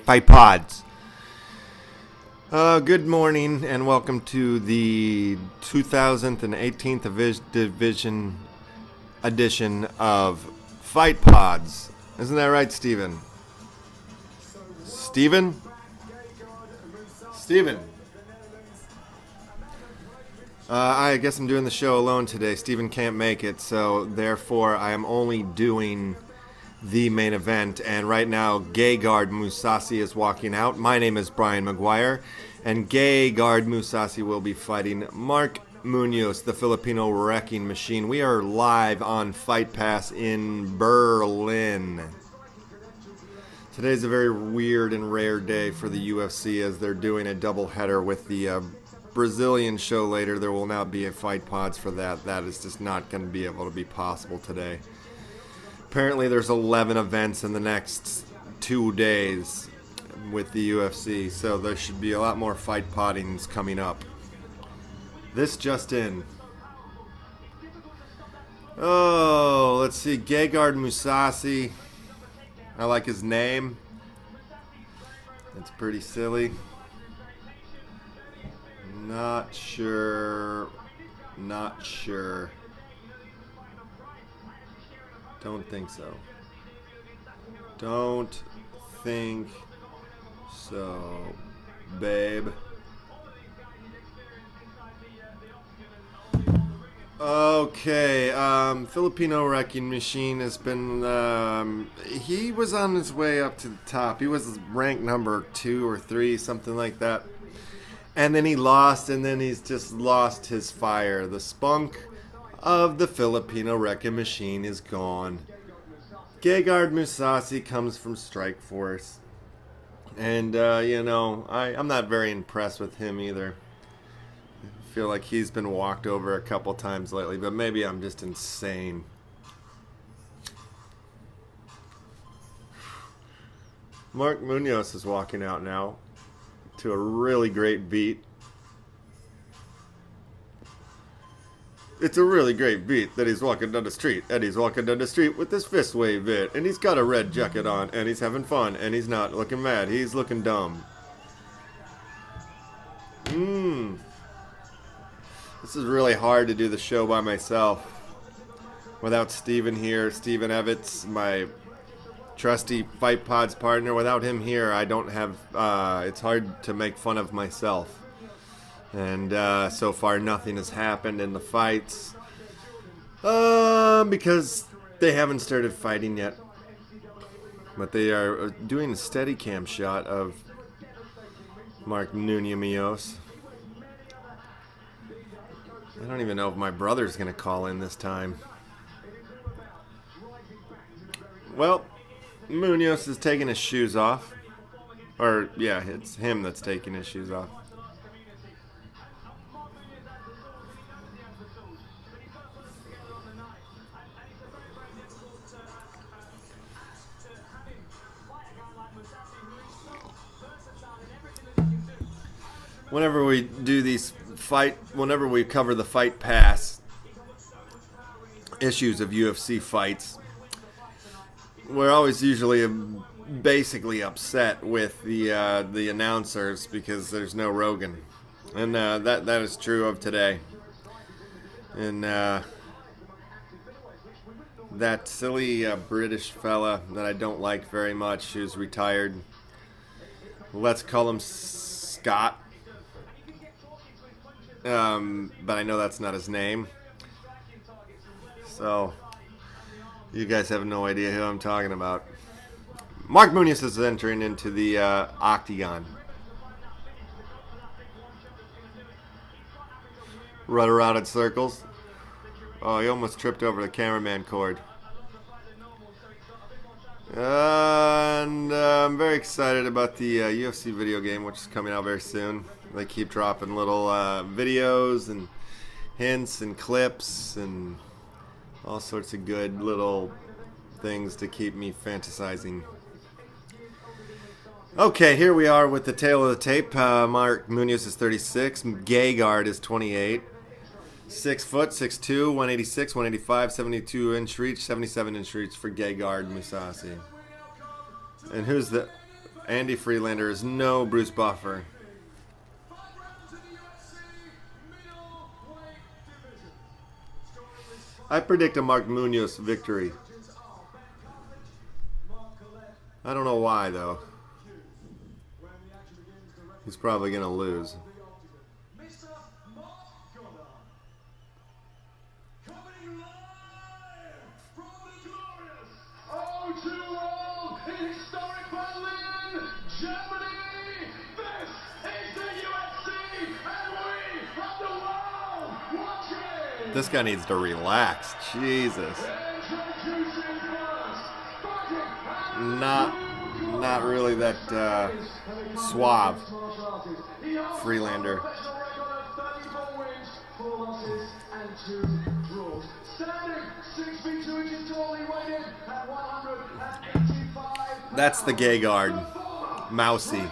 Fight Pods. Good morning and welcome to the 2018th Division edition of Fight Pods. Isn't that right, Steven? Steven? I guess I'm doing the show alone today. Steven can't make it, so therefore I am only doing the main event. And right now, Gay Guard MUSASI is walking out. My name is Brian McGuire, and Gay Guard MUSASI will be fighting Mark MUNOZ, the Filipino wrecking machine. We are live on Fight Pass in Berlin. Today's a very weird and rare day for the UFC as they're doing a doubleheader with the Brazilian show later. There will not be a Fight Pods for that. That is just not going to be able to be possible today. Apparently there's 11 events in the next 2 days with the UFC, so there should be a lot more fight poddings coming up. This just in. Oh, let's see. Gay Guard MUSASI. I like his name. It's pretty silly. Not sure. Don't think so. Babe. Okay, Filipino wrecking machine has been, he was on his way up to the top. He was ranked number 2 or 3, something like that. And then he lost, and then he's just lost his fire. The spunk of the Filipino wrecking machine is gone. Gay Guard MUSASI comes from Strikeforce. And, I'm not very impressed with him either. I feel like he's been walked over a couple times lately, but maybe I'm just insane. Mark MUNOZ is walking out now to a really great beat. It's a really great beat that he's walking down the street, and he's walking down the street with his fist wave it, and he's got a red jacket on, and he's having fun, and he's not looking mad, he's looking dumb. This is really hard to do the show by myself without Steven here. Steven EVETTS, my trusty Fight Pods partner. Without him here, I don't have, it's hard to make fun of myself. And so far nothing has happened in the fights because they haven't started fighting yet. But they are doing a steady cam shot of Mark MUNOZ. I don't even know if my brother's going to call in this time. Well, MUNOZ is taking his shoes off. Or, yeah, it's him that's taking his shoes off. Whenever we do these whenever we cover the Fight Pass issues of UFC fights, we're always usually basically upset with the announcers because there's no Rogan, and that is true of today. And that silly British fella that I don't like very much, who's retired, let's call him Scott. But I know that's not his name. So, you guys have no idea who I'm talking about. Mark MUNOZ is entering into the octagon. Run around in circles. Oh, he almost tripped over the cameraman cord. And I'm very excited about the UFC video game, which is coming out very soon. They keep dropping little videos and hints and clips and All sorts of good little things to keep me fantasizing. Okay, here we are with the tail of the tape. Mark MUNOZ is 36. Gegard is 28. 6 foot, 6'2", 186, 185, 72-inch reach, 77-inch reach for Gegard MUSASI. And who's the... Andy Freelander is no Bruce Buffer. I predict a Mark MUNOZ victory. I don't know why, though. He's probably going to lose. This guy needs to relax. Jesus. Not really that suave. Freelander. That's the Gegard. Mousy.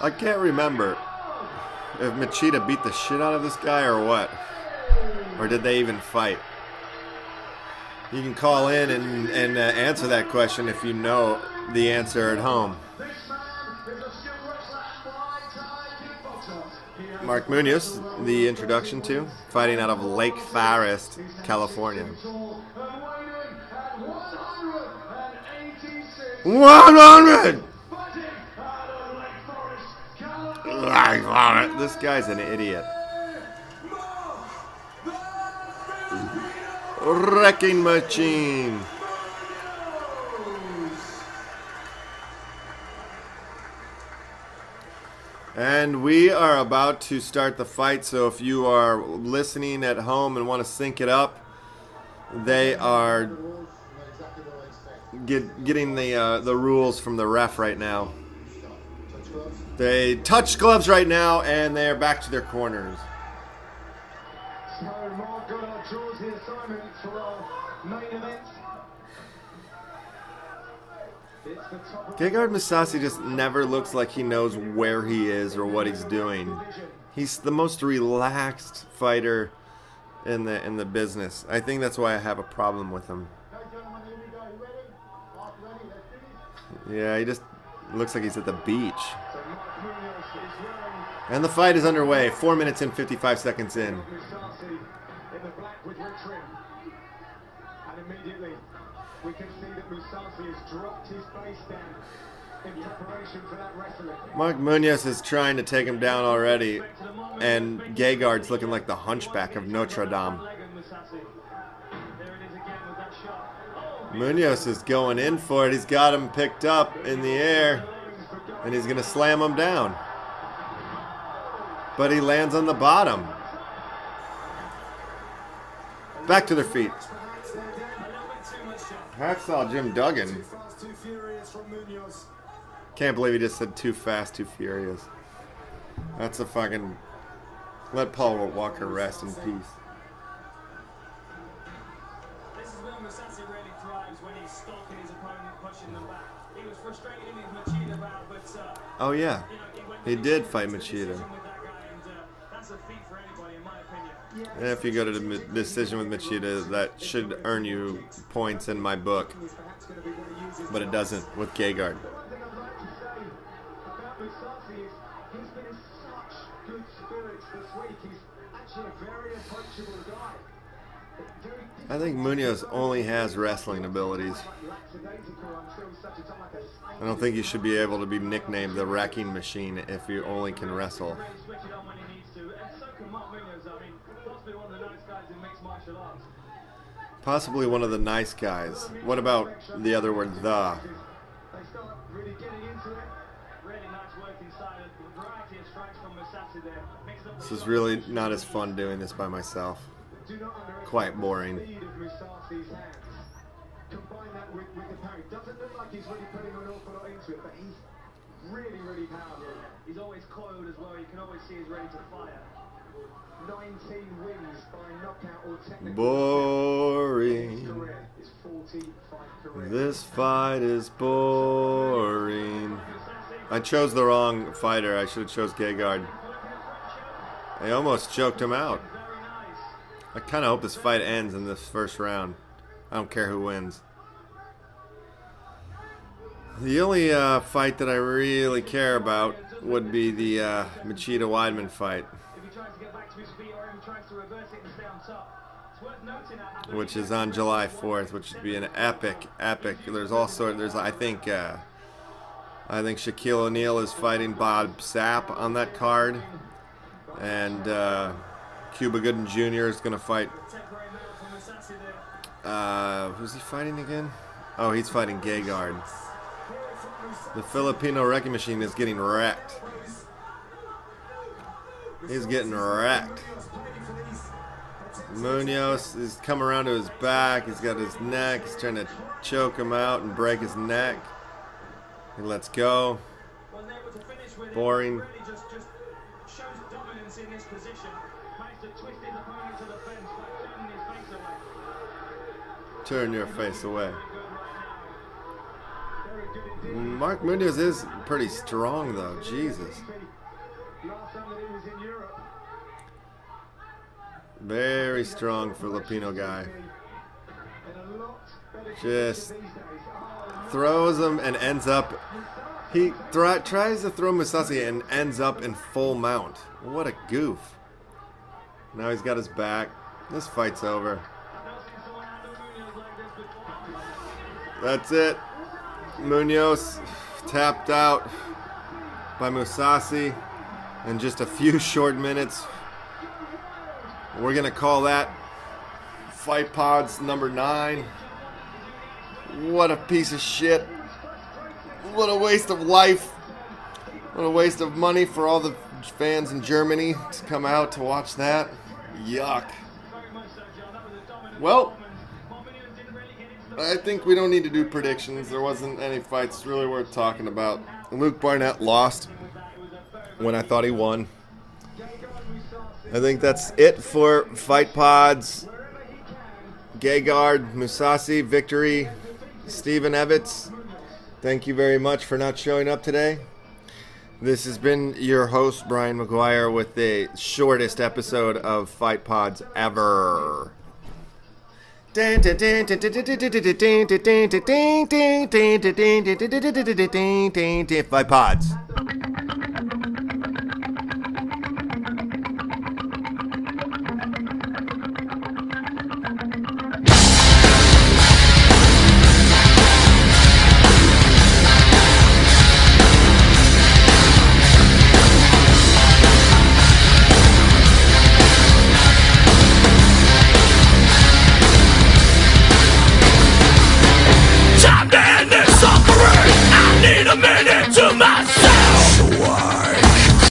I can't remember if Machida beat the shit out of this guy or what. Or did they even fight? You can call in and answer that question if you know the answer at home. Mark MUNOZ, the introduction to, fighting out of Lake Forest, California. 100! This guy's an idiot. Wrecking machine. And we are about to start the fight, so if you are listening at home and want to sync it up, they are getting the rules from the ref right now. They touch gloves right now, and they're back to their corners. Gegard MUSASI just never looks like he knows where he is or what he's doing. He's the most relaxed fighter in the business. I think that's why I have a problem with him. Yeah, he just looks like he's at the beach. And the fight is underway. 4 minutes and 55 seconds in. And immediately we can see that MUSASI has dropped his face down in preparation for that wrestling. Mark MUNOZ is trying to take him down already, and Gegard's looking like the hunchback of Notre Dame. MUNOZ is going in for it. He's got him picked up in the air, and he's going to slam him down. But he lands on the bottom. Back to their feet. Hacksaw Jim Duggan. Can't believe he just said too fast, too furious. That's a fucking... Let Paul Walker rest in peace. This is when MUSASI really thrives, when he's stalking his opponent, pushing them back. He was frustrated in his Machida bout, but... oh yeah, he did fight Machida. And if you go to the decision with Machida, that should earn you points in my book. But it doesn't with Gegard. I think MUNOZ only has wrestling abilities. I don't think you should be able to be nicknamed the Wrecking Machine if you only can wrestle. Possibly one of the nice guys. What about the other word, the? This is really not as fun doing this by myself. Quite boring. Really, really powerful. He's always coiled as well. You can always see he's ready to fire. 19 wins by knockout or technical. Boring. His 40-fight career. This fight is boring. I chose the wrong fighter. I should have chose Gegard. I almost choked him out. I kind of hope this fight ends in this first round. I don't care who wins. The only fight that I really care about would be the Machida-Weidman fight, which is on July 4th, which would be an epic. There's I think Shaquille O'Neal is fighting Bob Sapp on that card, and Cuba Gooding Jr. is going to fight. Who's he fighting again? Oh, he's fighting Gegard. The Filipino wrecking machine is getting wrecked. He's getting wrecked. MUNOZ is coming around to his back. He's got his neck. He's trying to choke him out and break his neck. He lets go. Boring. Turn your face away. Mark MUNOZ is pretty strong, though. Jesus. Very strong Filipino guy. Just throws him and ends up. He tries to throw MOUSASI and ends up in full mount. What a goof. Now he's got his back. This fight's over. That's it. MUNOZ tapped out by MOUSASI in just a few short minutes. We're going to call that Fight Pods number 9. What a piece of shit. What a waste of life. What a waste of money for all the fans in Germany to come out to watch that. Yuck. Well, I think we don't need to do predictions. There wasn't any fights really worth talking about. Luke Barnett lost when I thought he won. I think that's it for Fight Pods. Gegard, MOUSASI, victory. Stephen EVETTS, thank you very much for not showing up today. This has been your host, Brian McGuire, with the shortest episode of Fight Pods ever. Fight Pods.